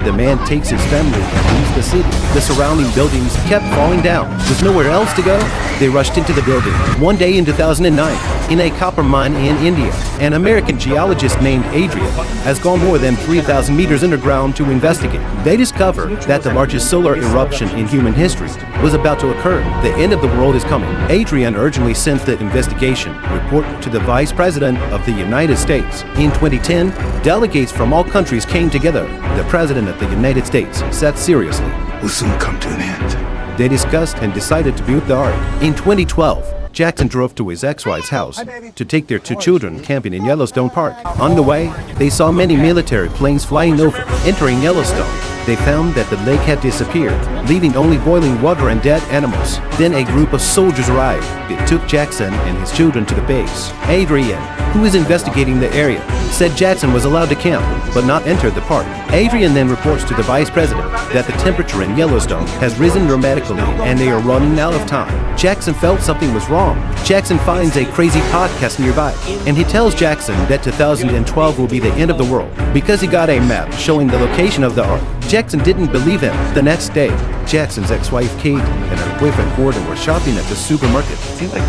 the man takes his family and leaves the city. The surrounding buildings kept falling down. With nowhere else to go, they rushed into the building. One day in 2009, in a copper mine in India, an American geologist named Adrian has gone more than 3,000 meters underground to investigate. They discover that the largest solar eruption in human history was about to occur. The end of the world is coming. Adrian urgently sent the investigation report to the Vice President of the United States. In 2010, delegates from all countries came together. The President of the United States said seriously, "Will soon come to an end." they discussed and decided to build the Ark. In 2012, Jackson drove to his ex-wife's house to take their two children camping in Yellowstone Park. On the way, they saw many military planes flying over. Entering Yellowstone, they found that the lake had disappeared, leaving only boiling water and dead animals. Then a group of soldiers arrived. They took Jackson and his children to the base. Adrian, who is investigating the area, said Jackson was allowed to camp, but not enter the park. Adrian then reports to the vice president that the temperature in Yellowstone has risen dramatically and they are running out of time. Jackson felt something was wrong. Jackson finds a crazy podcast nearby, and he tells Jackson that 2012 will be the end of the world because he got a map showing the location of the Ark. Jackson didn't believe him. The next day, Jackson's ex-wife Kate and her boyfriend Gordon were shopping at the supermarket. I feel like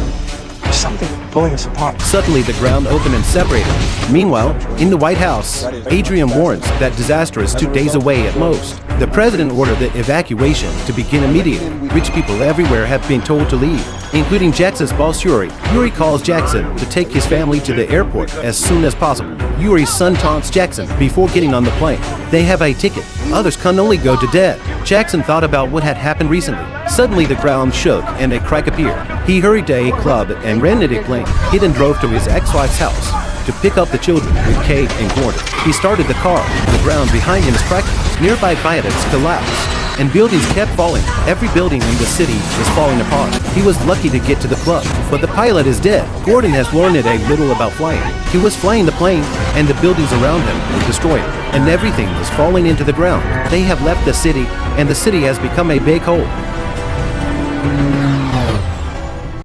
there's something pulling us apart. Suddenly, the ground opened and separated. Meanwhile, in the White House, Adrian warns that disaster is 2 days away at most. The president ordered the evacuation to begin immediately. Rich people everywhere have been told to leave, including Jackson's boss Yuri. Yuri calls Jackson to take his family to the airport as soon as possible. Yuri's son taunts Jackson before getting on the plane. They have a ticket. Others can only go to death. Jackson thought about what had happened recently. Suddenly the ground shook and a crack appeared. He hurried to a club and rented a plane. He then drove to his ex-wife's house to pick up the children with Kate and Gordon. He started the car. The ground behind him is cracking. Nearby viaducts collapsed, and buildings kept falling. Every building in the city is falling apart. He was lucky to get to the club, but the pilot is dead. Gordon has learned a little about flying. He was flying the plane, and the buildings around him were destroyed, and everything was falling into the ground. They have left the city, and the city has become a big hole.